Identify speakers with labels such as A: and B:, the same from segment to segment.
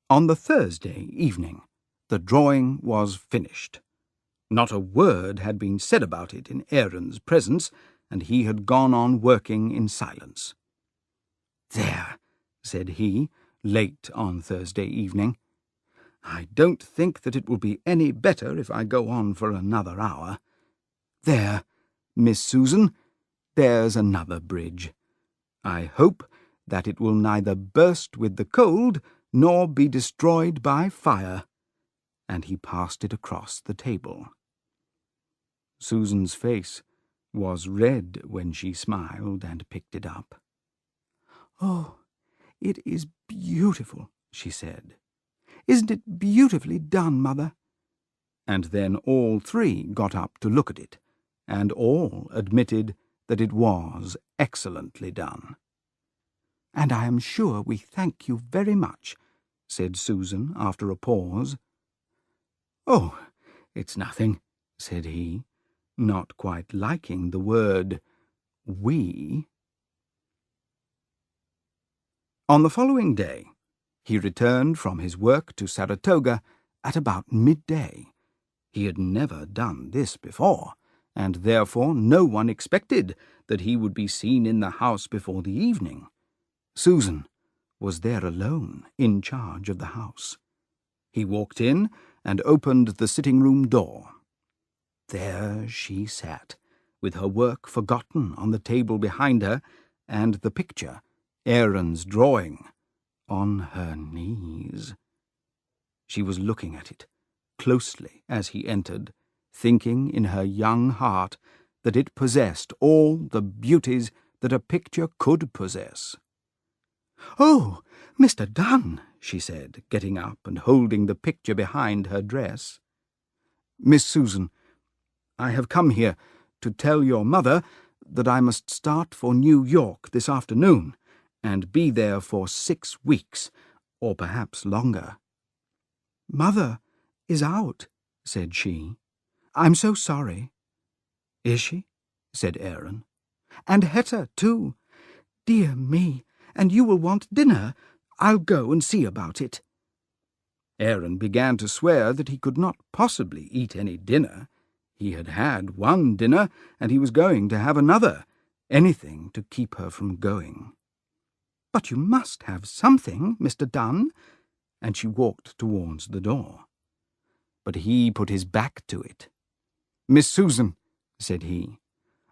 A: On the Thursday evening, the drawing was finished. Not a word had been said about it in Aaron's presence, and he had gone on working in silence. "There," said he, late on Thursday evening. "I don't think that it will be any better if I go on for another hour. There, Miss Susan, there's another bridge. I hope that it will neither burst with the cold nor be destroyed by fire." And he passed it across the table. Susan's face was red when she smiled and picked it up. "Oh, it is beautiful," she said. "Isn't it beautifully done, Mother?" And then all three got up to look at it, and all admitted that it was excellently done. "And I am sure we thank you very much," said Susan after a pause. "Oh, it's nothing," said he, not quite liking the word "we." On the following day, he returned from his work to Saratoga at about midday. He had never done this before, and therefore no one expected that he would be seen in the house before the evening. Susan was there alone, in charge of the house. He walked in and opened the sitting-room door. There she sat, with her work forgotten on the table behind her, and the picture, Aaron's drawing, on her knees. She was looking at it closely as he entered, thinking in her young heart that it possessed all the beauties that a picture could possess. "Oh, Mr. Dunn," she said, getting up and holding the picture behind her dress. "Miss Susan, I have come here to tell your mother that I must start for New York this afternoon, and be there for 6 weeks, or perhaps longer." "Mother is out," said she. "I'm so sorry." "Is she?" said Aaron. "And Hetta, too. Dear me, and you will want dinner. I'll go and see about it." Aaron began to swear that he could not possibly eat any dinner. He had had one dinner, and he was going to have another, anything to keep her from going. "But you must have something, Mr. Dunn," and she walked towards the door. But he put his back to it. "Miss Susan," said he,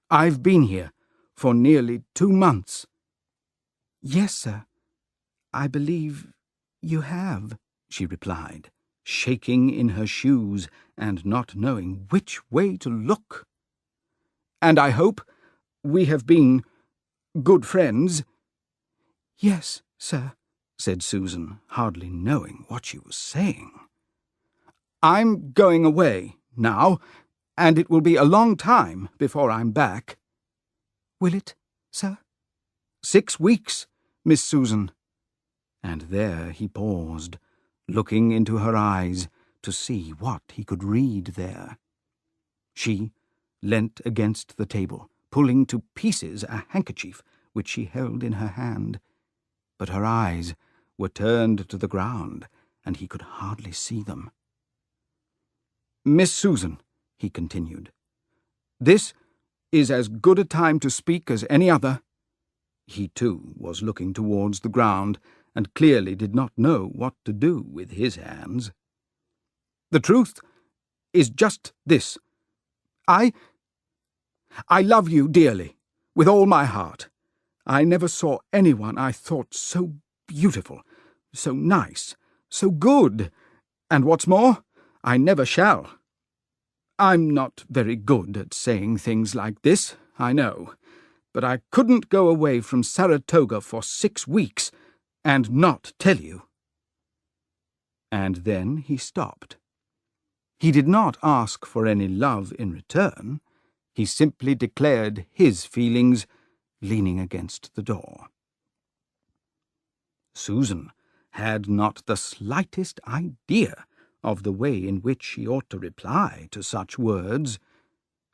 A: "I've been here for nearly 2 months. "Yes, sir, I believe you have," she replied, shaking in her shoes and not knowing which way to look. "And I hope we have been good friends." "Yes, sir," said Susan, hardly knowing what she was saying. "I'm going away now, and it will be a long time before I'm back." "Will it, sir?" 6 weeks, Miss Susan." And there he paused, looking into her eyes to see what he could read there. She leant against the table, pulling to pieces a handkerchief which she held in her hand. But her eyes were turned to the ground, and he could hardly see them. "Miss Susan," he continued, "this is as good a time to speak as any other." He, too, was looking towards the ground, and clearly did not know what to do with his hands. "The truth is just this. I love you dearly, with all my heart. I never saw anyone I thought so beautiful, so nice, so good, and what's more, I never shall. I'm not very good at saying things like this, I know, but I couldn't go away from Saratoga for 6 weeks and not tell you." And then he stopped. He did not ask for any love in return. He simply declared his feelings, leaning against the door. Susan had not the slightest idea of the way in which she ought to reply to such words.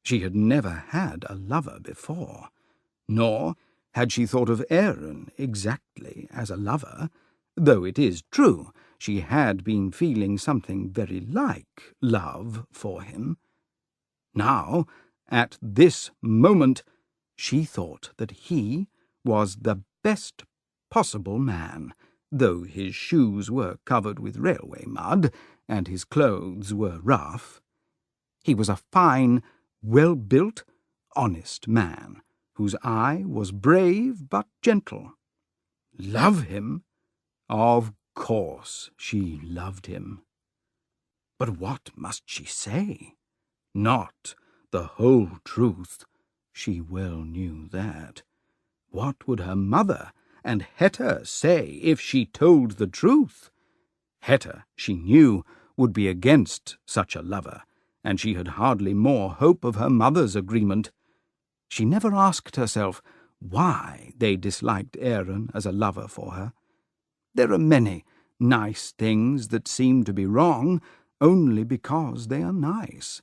A: She had never had a lover before, nor had she thought of Aaron exactly as a lover, though it is true she had been feeling something very like love for him. Now, at this moment, she thought that he was the best possible man, though his shoes were covered with railway mud and his clothes were rough. He was a fine, well-built, honest man, whose eye was brave but gentle. Love him? Of course she loved him. But what must she say? Not the whole truth. She well knew that. What would her mother and Hetta say if she told the truth? Hetta, she knew, would be against such a lover, and she had hardly more hope of her mother's agreement. She never asked herself why they disliked Aaron as a lover for her. There are many nice things that seem to be wrong only because they are nice.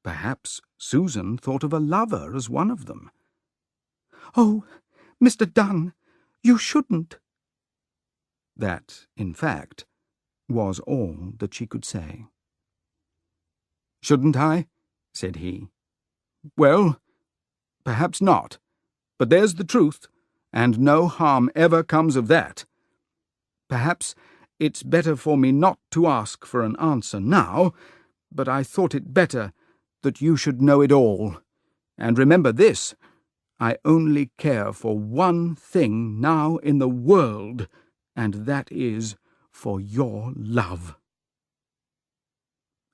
A: Perhaps Susan thought of a lover as one of them. "Oh, Mr. Dunn, you shouldn't." That, in fact, was all that she could say. "Shouldn't I?" said he. "Well, perhaps not, but there's the truth, and no harm ever comes of that. Perhaps it's better for me not to ask for an answer now, but I thought it better that you should know it all. And remember this, I only care for one thing now in the world, and that is for your love."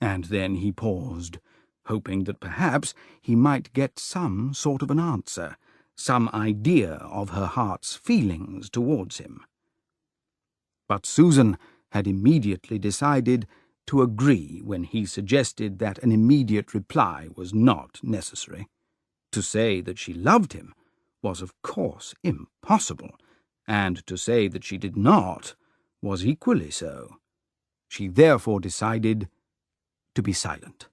A: And then he paused, hoping that perhaps he might get some sort of an answer, some idea of her heart's feelings towards him. But Susan had immediately decided to agree when he suggested that an immediate reply was not necessary. To say that she loved him was of course impossible, and to say that she did not was equally so. She therefore decided to be silent.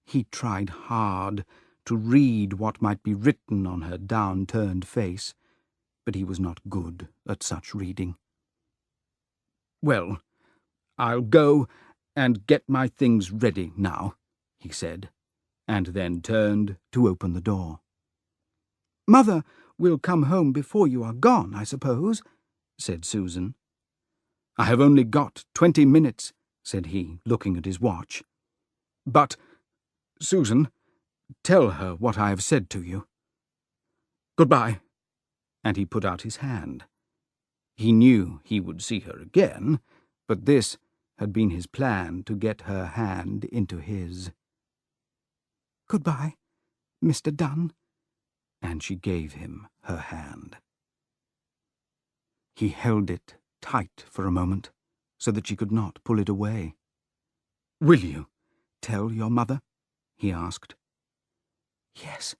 A: He tried hard to read what might be written on her down-turned face, but he was not good at such reading. "Well, I'll go and get my things ready now," he said, and then turned to open the door. "Mother will come home before you are gone, I suppose," said Susan. "I have only got 20 minutes, said he, looking at his watch. "But, Susan, tell her what I have said to you. Goodbye." And he put out his hand. He knew he would see her again, but this had been his plan, to get her hand into his. "Goodbye, Mr. Dunn." And she gave him her hand. He held it tight for a moment, so that she could not pull it away. "Will you tell your mother?" he asked. "Yes,"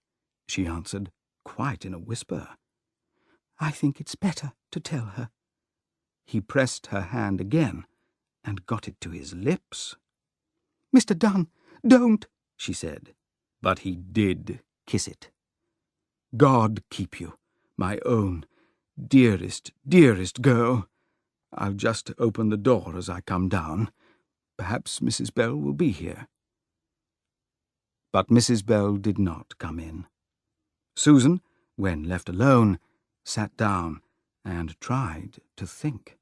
A: she answered, quite in a whisper. "I think it's better to tell her." He pressed her hand again, and got it to his lips. "Mr. Dunn, don't," she said, but he did kiss it. "God keep you, my own, dearest, dearest girl. I'll just open the door as I come down. Perhaps Mrs. Bell will be here." But Mrs. Bell did not come in. Susan, when left alone, sat down and tried to think.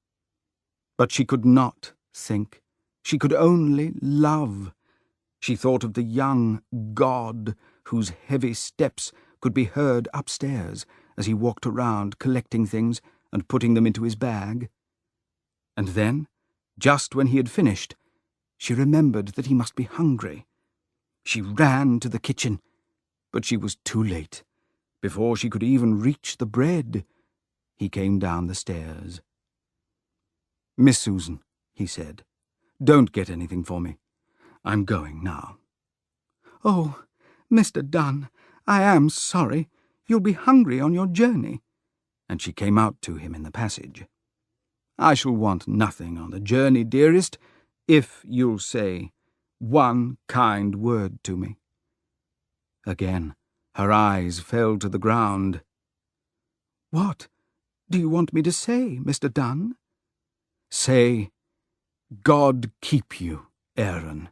A: But she could not think. She could only love. She thought of the young god whose heavy steps could be heard upstairs as he walked around collecting things and putting them into his bag. And then, just when he had finished, she remembered that he must be hungry. She ran to the kitchen, but she was too late. Before she could even reach the bread, he came down the stairs. "Miss Susan," he said, "don't get anything for me. I'm going now." "Oh, Mr. Dunn, I am sorry. You'll be hungry on your journey." And she came out to him in the passage. "I shall want nothing on the journey, dearest, if you'll say one kind word to me." Again her eyes fell to the ground. "What do you want me to say, Mr. Dunn?" Say, God keep you, Aaron."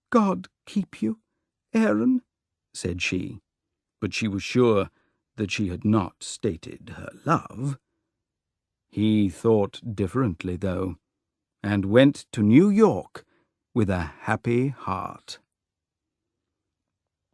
A: "God keep you, Aaron," said she, but she was sure that she had not stated her love. He thought differently, though, and went to New York with a happy heart.